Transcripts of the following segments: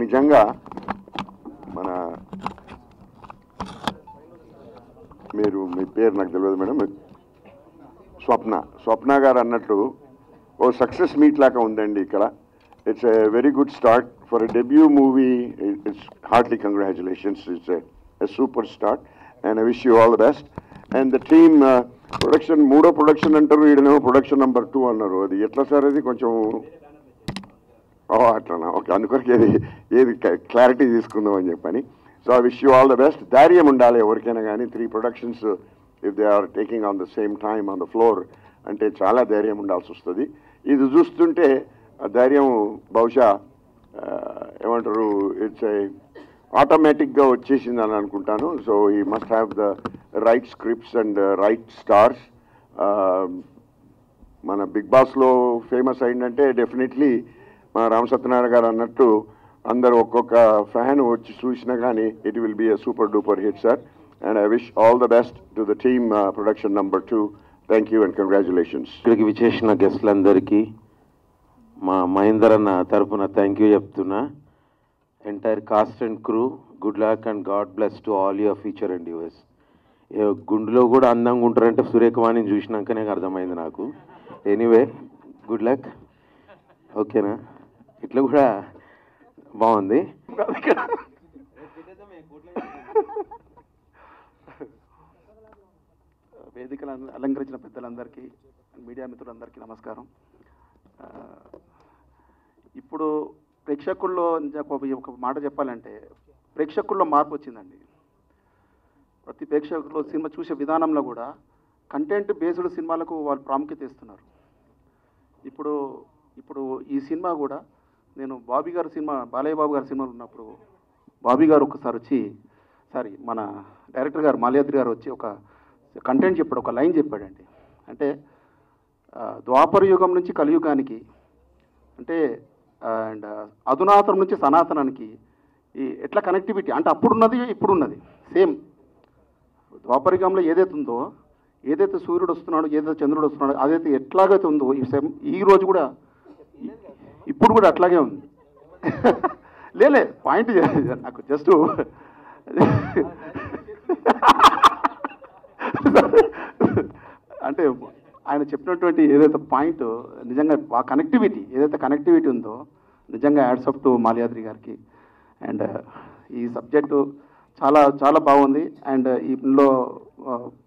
నిజంగా మన మీరు మీ పేరు నాకు తెలియదు మేడం, స్వప్న గారు అన్నట్టు ఓ సక్సెస్ మీట్ లాగా ఉందండి ఇక్కడ. It's a very good start for a debut movie. It's Hartley congratulations. It's a super start and I wish you all the best. And the team production, మూడో ప్రొడక్షన్ అంటారు, ఈడనేమో production number 2 అన్నారు. అది ఎట్లా sir? అది కొంచెం అట్లనా? Okay, అందుకొరకు ఏది క్లారిటీ తీసుకుందాం అని చెప్పని. So I wish you all the best. ధైర్యం ఉండాలి ఎవరికైనా కానీ. 3 productions if they are taking on the same time on the floor అంటే చాలా ధైర్యం ఉండాల్సి వస్తుంది. ఇది చూస్తుంటే ఆ ధైర్యం బహుశా ఏమంటారు, ఇట్స్ ఆటోమేటిక్గా వచ్చేసింది అని అనుకుంటాను. సో ఈ must have the right scripts and right stars. మన బిగ్ బాస్లో ఫేమస్ అయిందంటే డెఫినెట్లీ మన రామ్ సత్యనారాయణ గారు అన్నట్టు అందరూ ఒక్కొక్క ఫ్యాన్ వచ్చి చూసినా కానీ it will be a super duper hit sir. And I wish all the best to the team production number 2. Thank you and congratulations. ఇక్కడికి విచ్చేసిన గెస్ట్లందరికీ మా మహేందర్ అన్న తరఫున థ్యాంక్ యూ చెప్తున్నా. Entire cost and crew, good luck and God bless to all your future and US. గుండెలో కూడా అందంగా ఉంటారంటే సురేఖవాణిని చూసినాకనే అర్థమైంది నాకు. Anyway, good luck. ఓకేనా? ఇట్లా కూడా బాగుంది. వేదికలు అలంకరించిన పెద్దలందరికీ, మీడియా మిత్రులందరికీ నమస్కారం. ఇప్పుడు ప్రేక్షకుల్లో ఒక మాట చెప్పాలంటే, ప్రేక్షకుల్లో మార్పు వచ్చిందండి. ప్రతి ప్రేక్షకులు సినిమా చూసే విధానంలో కూడా కంటెంట్ బేస్డ్ సినిమాలకు వాళ్ళు ప్రాముఖ్యత ఇస్తున్నారు. ఇప్పుడు ఈ సినిమా కూడా నేను బాబీ గారి సినిమా, బాలయ్య బాబు గారి సినిమాలో ఉన్నప్పుడు బాబీ గారు ఒకసారి మన డైరెక్టర్ గారు మాల్యాద్రి గారు వచ్చి ఒక కంటెంట్ చెప్పాడు, ఒక లైన్ చెప్పాడండి. అంటే ద్వాపర యుగం నుంచి కలియుగానికి, అంటే అండ్ అధునాతనం నుంచి సనాతనానికి ఈ ఎట్లా కనెక్టివిటీ అంటే అప్పుడున్నది ఇప్పుడున్నది సేమ్. ద్వాపరయుగంలో ఏదైతే ఉందో, ఏదైతే సూర్యుడు వస్తున్నాడు, ఏదైతే చంద్రుడు వస్తున్నాడు, అదైతే ఎట్లాగైతే ఉందో ఈ రోజు కూడా ఇప్పుడు కూడా అట్లాగే ఉంది. లేలే పాయింట్ నాకు జస్ట్ అంటే ఆయన చెప్పినటువంటి ఏదైతే పాయింట్ నిజంగా ఆ కనెక్టివిటీ, ఏదైతే కనెక్టివిటీ ఉందో నిజంగా యాడ్స్ అప్ టు మాల్యాద్రి గారికి. అండ్ ఈ సబ్జెక్టు చాలా చాలా బాగుంది. అండ్ ఇందులో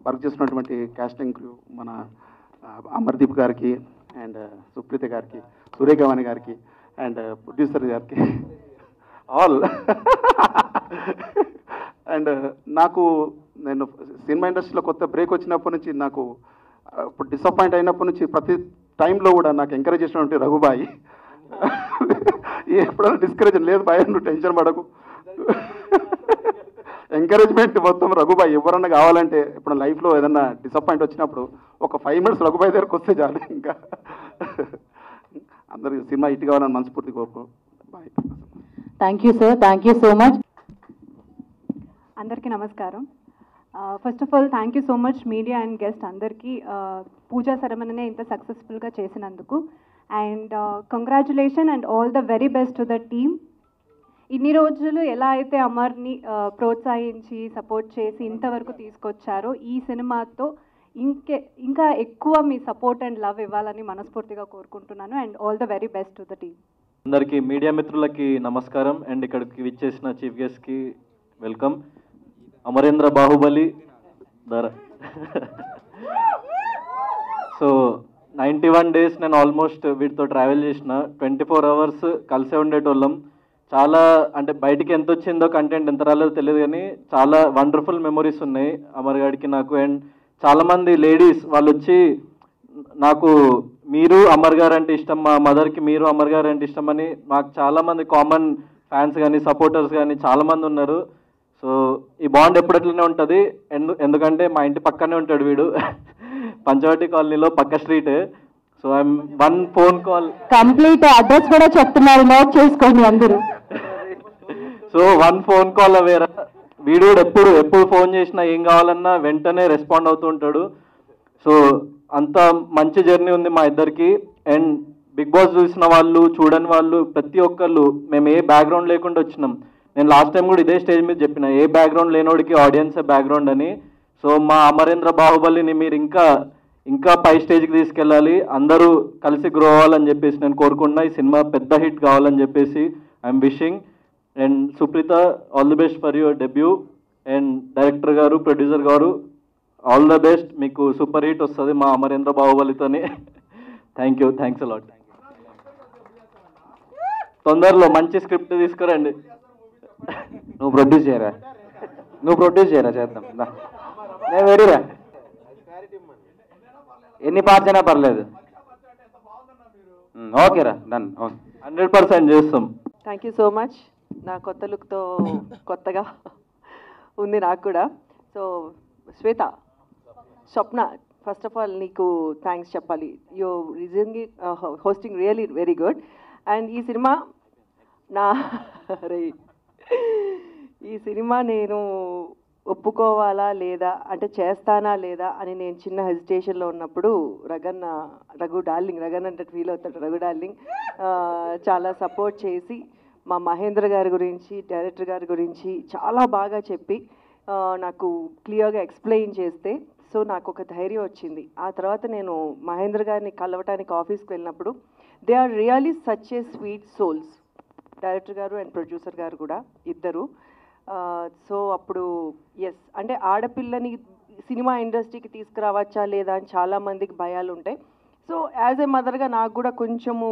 వర్క్ చేసినటువంటి కాస్టింగ్ క్రూ మన అమర్దీప్ గారికి అండ్ సుప్రీత గారికి, సురేఖవాణి గారికి అండ్ ప్రొడ్యూసర్ గారికి ఆల్. అండ్ నేను సినిమా ఇండస్ట్రీలో కొత్త బ్రేక్ వచ్చినప్పటి నుంచి నాకు ఇప్పుడు డిసప్పాయింట్ అయినప్పటి నుంచి ప్రతి టైంలో కూడా నాకు ఎంకరేజ్ చేసినటువంటి రఘుబాయి. ఎప్పుడైనా డిస్కరేజ్ లేదు బాయ్, నువ్వు టెన్షన్ పడకు, ఎంకరేజ్మెంట్ మొత్తం రఘుబాయి. ఎవరన్నా కావాలంటే ఇప్పుడు లైఫ్లో ఏదన్నా డిసప్పాయింట్ వచ్చినప్పుడు ఒక 5 minutes రఘుబాయి దగ్గరకు వస్తే చాలు. ఇంకా అందరికి సినిమా హిట్ కావాలని మనస్ఫూర్తి కోరుకో. Bye. Thank you sir, thank you so much. అందరికీ నమస్కారం. First of all thank you so much media and guest అందరికీ పూజా సెరమనీనే ఇంత సక్సెస్ఫుల్గా చేసినందుకు. And congratulation and all the very best to the team. ఇన్ని రోజులు ఎలా అయితే అమర్ని ప్రోత్సహించి సపోర్ట్ చేసి ఇంతవరకు తీసుకొచ్చారో, ఈ సినిమాతో ఇంకా ఎక్కువ మీ సపోర్ట్ అండ్ లవ్ ఇవ్వాలని మనస్ఫూర్తిగా కోరుకుంటున్నాను. And all the very best to the team. అందరికీ మీడియా మిత్రులకి నమస్కారం. అండ్ ఇక్కడికి విచ్చేసిన చీఫ్ గెస్ట్కి వెల్కమ్. అమరేంద్ర బాహుబలి ధర. సో 91 days నేను ఆల్మోస్ట్ వీటితో ట్రావెల్ చేసిన. 24 hours కలిసే ఉండేటోళ్ళం. చాలా అంటే బయటికి ఎంత వచ్చిందో కంటెంట్ ఎంత రాలేదో తెలియదు, కానీ చాలా వండర్ఫుల్ మెమొరీస్ ఉన్నాయి అమర్ గారికి నాకు. అండ్ చాలామంది లేడీస్ వాళ్ళు వచ్చి నాకు మీరు అమర్ గారు అంటే ఇష్టం, మా మదర్కి మీరు అమర్ గారు అంటే ఇష్టం అని మాకు చాలామంది కామన్ ఫ్యాన్స్ కానీ సపోర్టర్స్ కానీ చాలామంది ఉన్నారు. సో ఈ బాండ్ ఎప్పుడట్లనే ఉంటుంది. ఎందుకంటే మా ఇంటి పక్కనే ఉంటాడు వీడు, పంచవటి కాలనీలో పక్క street. So I'm 1 phone call, complete address కూడా చెప్తున్నారు, నోట్ చేసుకోండి అందరూ. So 1 phone call అవేరా. వీడు ఎప్పుడు ఫోన్ చేసినా ఏం కావాలన్నా వెంటనే రెస్పాండ్ అవుతూ ఉంటాడు. సో అంత మంచి జర్నీ ఉంది మా ఇద్దరికి. అండ్ బిగ్ బాస్ చూసిన వాళ్ళు చూడని వాళ్ళు ప్రతి ఒక్కళ్ళు మేము ఏ బ్యాక్గ్రౌండ్ లేకుండా వచ్చినాం. నేను లాస్ట్ టైం కూడా ఇదే స్టేజ్ మీద చెప్పిన, ఏ బ్యాక్గ్రౌండ్ లేనోడికి ఆడియన్సే బ్యాక్గ్రౌండ్ అని. సో మా అమరేంద్ర బాహుబలిని మీరు ఇంకా పై స్టేజ్కి తీసుకెళ్ళాలి, అందరూ కలిసి గ్రో అవ్వాలని చెప్పేసి నేను కోరుకుంటున్నా. ఈ సినిమా పెద్ద హిట్ కావాలని చెప్పేసి I'm wishing. And Supreeta, all the best for your debut. And director గారు, ప్రొడ్యూసర్ గారు, ఆల్ ద బెస్ట్. మీకు సూపర్ హిట్ వస్తుంది మా అమరేంద్ర బాహుబలితోని. Thanks a lot. తొందరలో మంచి స్క్రిప్ట్ తీసుకురండి. నువ్వు ప్రొడ్యూస్ చేయరా చేద్దాం. నేను వెరీరా, ఎన్ని పార్ట్స్ అయినా పర్లేదు. ఓకేరా, డన్. 100% చేస్తాం. Thank you so much. నా కొత్త లుక్తో కొత్తగా ఉంది నాకు కూడా. So Shweta, Swapna, first of all నీకు థ్యాంక్స్ చెప్పాలి. You recently hosting really very good. And ఈ సినిమా నేను ఒప్పుకోవాలా లేదా, అంటే చేస్తానా లేదా అని నేను చిన్న హెజిటేషన్లో ఉన్నప్పుడు రఘు డార్లింగ్ అంటే ఫీల్ అవుతాడు, రఘు డార్లింగ్ చాలా సపోర్ట్ చేసి మా మహేంద్ర గారి గురించి, డైరెక్టర్ గారి గురించి చాలా బాగా చెప్పి నాకు క్లియర్గా ఎక్స్ప్లెయిన్ చేస్తే సో నాకు ఒక ధైర్యం వచ్చింది. ఆ తర్వాత నేను మహేంద్ర గారిని కలవటానికి ఆఫీస్కి వెళ్ళినప్పుడు they are really such a sweet souls, director గారు అండ్ ప్రొడ్యూసర్ గారు కూడా ఇద్దరు. సో అప్పుడు ఎస్, అంటే ఆడపిల్లని సినిమా ఇండస్ట్రీకి తీసుకురావచ్చా లేదా అని చాలామందికి భయాలు ఉంటాయి. సో యాజ్ ఏ మదర్గా నాకు కూడా కొంచెము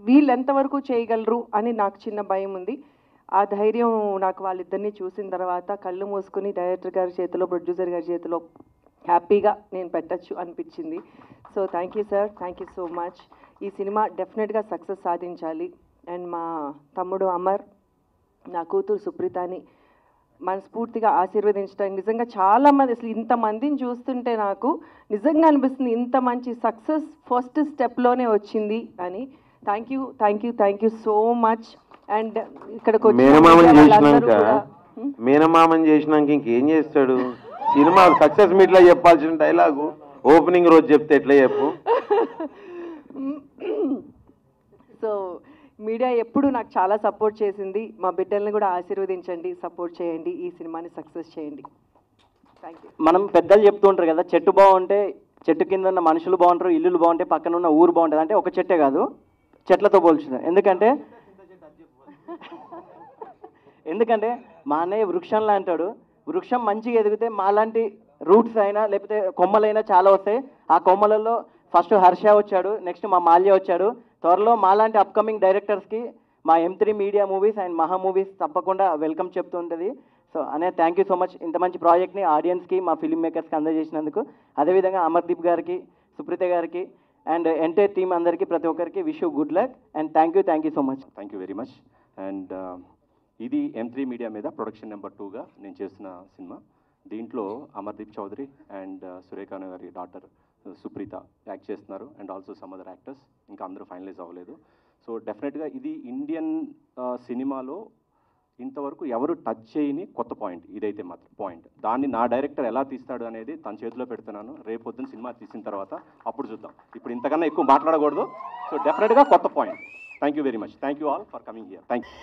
వీళ్ళు ఎంతవరకు చేయగలరు అని నాకు చిన్న భయం ఉంది. ఆ ధైర్యం నాకు వాళ్ళిద్దరినీ చూసిన తర్వాత కళ్ళు మూసుకుని డైరెక్టర్ గారి చేతిలో, ప్రొడ్యూసర్ గారి చేతిలో హ్యాపీగా నేను పెట్టచ్చు అనిపించింది. So thank you sir, thank you so much. ఈ సినిమా డెఫినెట్గా సక్సెస్ సాధించాలి. అండ్ మా తమ్ముడు అమర్, నా కూతురు సుప్రీతని మనస్ఫూర్తిగా ఆశీర్వదించడానికి నిజంగా చాలామంది, అసలు ఇంతమందిని చూస్తుంటే నాకు నిజంగా అనిపిస్తుంది ఇంత మంచి సక్సెస్ ఫస్ట్ స్టెప్లోనే వచ్చింది అని. Thank you so much. And ఇక్కడికి మేనమామని చేసినాక ఇంకేం చేస్తాడు? సినిమా సక్సెస్ మీట్లో చెప్పాల్సిన డైలాగు ఓపెనింగ్ రోజు చెప్తే ఎట్లా చెప్పు? సో మీడియా ఎప్పుడు నాకు చాలా సపోర్ట్ చేసింది. మా బిడ్డల్ని కూడా ఆశీర్వదించండి, సపోర్ట్ చేయండి, ఈ సినిమాని సక్సెస్ చేయండి. Thank you. మనం పెద్దలు చెప్తూ ఉంటారు కదా, చెట్టు బాగుంటే చెట్టు కింద ఉన్న మనుషులు బాగుంటారు, ఇల్లులు బాగుంటే పక్కన ఉన్న ఊరు బాగుంటుంది. అంటే ఒక చెట్టే కాదు, చెట్లతో పోల్చున్నారు. ఎందుకంటే మా అన్నయ్య వృక్షంలా అంటాడు, వృక్షం మంచిగా ఎదిగితే మాలాంటి రూట్స్ అయినా లేకపోతే కొమ్మలైనా చాలా వస్తాయి. ఆ కొమ్మలలో ఫస్ట్ హర్ష వచ్చాడు, నెక్స్ట్ మా మాల్య వచ్చాడు. త్వరలో మాలాంటి అప్కమింగ్ డైరెక్టర్స్కి మా M3 మీడియా మూవీస్ అండ్ మహా మూవీస్ తప్పకుండా వెల్కమ్ చెప్తుంటుంది. సో అనే థ్యాంక్ యూ సో మచ్ ఇంత మంచి ప్రాజెక్ట్ని ఆడియన్స్కి, మా ఫిల్మ్ మేకర్స్కి అందజేసినందుకు. అదేవిధంగా అమర్దీప్ గారికి, సుప్రీత గారికి అండ్ ఎంటైర్ టీమ్ అందరికీ, ప్రతి ఒక్కరికి wish you good luck and thank you so much. Thank you very much. And ఇది M3 మీడియా మీద ప్రొడక్షన్ నెంబర్ 2గా నేను చేస్తున్న సినిమా. దీంట్లో అమర్దీప్ చౌదరి అండ్ సురేఖ గారి డాటర్ సుప్రీత యాక్ట్ చేస్తున్నారు and also some other actors, ఇంకా అందరూ ఫైనలైజ్ అవ్వలేదు. సో డెఫినెట్గా ఇది ఇండియన్ సినిమాలో ఇంతవరకు ఎవరు టచ్ చేయని కొత్త పాయింట్, ఇదైతే మాత్రం పాయింట్. దాన్ని నా డైరెక్టర్ ఎలా తీస్తాడు అనేది తన చేతిలో పెడుతున్నాను. రేపు పొద్దున్న సినిమా తీసిన తర్వాత అప్పుడు చూద్దాం. ఇప్పుడు ఇంతకన్నా ఎక్కువ మాట్లాడకూడదు. సో డెఫినెట్గా కొత్త point. Thank you very much. Thank you all for coming here. Thank you.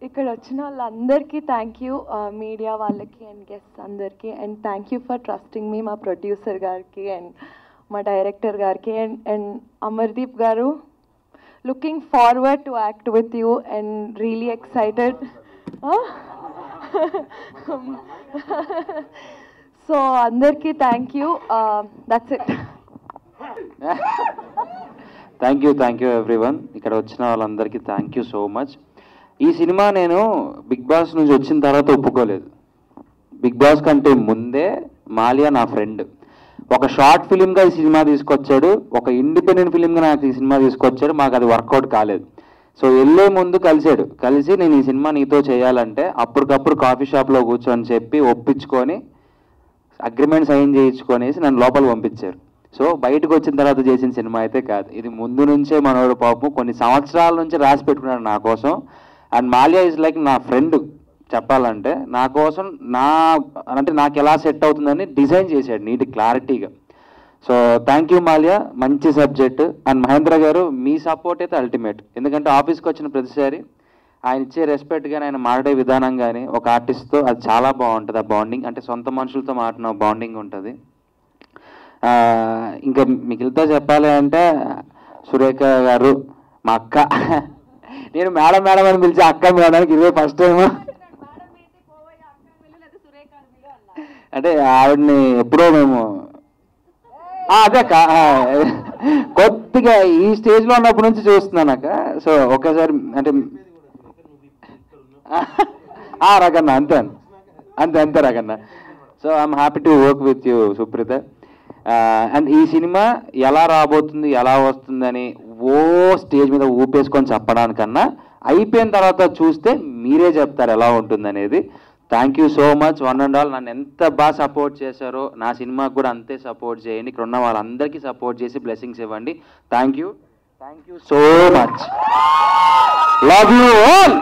ఇక్కడ వచ్చిన వాళ్ళందరికీ థ్యాంక్ యూ, మీడియా వాళ్ళకి అండ్ గెస్ట్స్ అందరికీ. And thank you for trusting me, మా ప్రొడ్యూసర్ గారికి అండ్ మా డైరెక్టర్ గారికి అండ్ అమర్దీప్ గారు. Looking forward to act with you and really excited. So అందరికీ thank you. That's it. Thank you everyone. ఇక్కడ వచ్చిన వాళ్ళందరికీ థ్యాంక్ యూ సో మచ్. ఈ సినిమా నేను బిగ్ బాస్ నుంచి వచ్చిన తర్వాత ఒప్పుకోలేదు. బిగ్ బాస్ కంటే ముందే మాలియా నా ఫ్రెండ్. ఒక షార్ట్ ఫిలింగా ఈ సినిమా తీసుకొచ్చాడు, ఒక ఇండిపెండెంట్ ఫిలింగా నాకు ఈ సినిమా తీసుకొచ్చాడు. మాకు అది వర్కౌట్ కాలేదు. సో వెళ్ళే ముందు కలిసి నేను ఈ సినిమా నీతో చేయాలంటే అప్పటికప్పుడు కాఫీ షాప్లో కూర్చొని చెప్పి ఒప్పించుకొని అగ్రిమెంట్ సైన్ చేయించుకొనేసి నన్ను లోపల పంపించారు. సో బయటకు వచ్చిన తర్వాత చేసిన సినిమా అయితే కాదు, ఇది ముందు నుంచే మనోడు పాపం కొన్ని సంవత్సరాల నుంచి రాసి పెట్టుకున్నాడు నా కోసం. అండ్ మాలియా ఈజ్ లైక్ నా ఫ్రెండ్ చెప్పాలంటే. నా కోసం నాకు ఎలా సెట్ అవుతుందని డిజైన్ చేశాడు నీట్ క్లారిటీగా. సో థ్యాంక్ యూ మాల్యా, మంచి సబ్జెక్ట్. అండ్ మహేంద్ర గారు మీ సపోర్ట్ అయితే అల్టిమేట్. ఎందుకంటే ఆఫీస్కి వచ్చిన ప్రతిసారి ఆయన ఇచ్చే రెస్పెక్ట్ కానీ ఆయన మాట్లాడే విధానం కానీ ఒక ఆర్టిస్ట్తో అది చాలా బాగుంటుంది. ఆ బాండింగ్ అంటే సొంత మనుషులతో మాట్లాడిన బాండింగ్ ఉంటుంది. ఇంకా మిగిలితో చెప్పాలి అంటే సురేఖ గారు మా అక్క. నేను మేడం మేడం అని పిలిచి అక్క మేడానికి ఇదే ఫస్ట్ టైం. అంటే ఆవిడని ఎప్పుడో మేము అదే కొద్దిగా ఈ స్టేజ్లో ఉన్నప్పటి నుంచి చూస్తున్నాను అక్క. సో ఒక్కసారి అంటే రకన్న అంతే అంతే అంతే రకన్న. So I'm happy to work with you Supreeta. And ఈ సినిమా ఎలా రాబోతుంది ఎలా వస్తుందని స్టేజ్ మీద ఊపేసుకొని చెప్పడానికన్నా అయిపోయిన తర్వాత చూస్తే మీరే చెప్తారు ఎలా ఉంటుంది అనేది. Thank you so much one and all. నన్ను ఎంత బాగా సపోర్ట్ చేశారో నా సినిమాకి కూడా అంతే సపోర్ట్ చేయండి. ఇక్కడ ఉన్న వాళ్ళందరికీ సపోర్ట్ చేసి బ్లెస్సింగ్స్ ఇవ్వండి. Thank you so much. Love you all.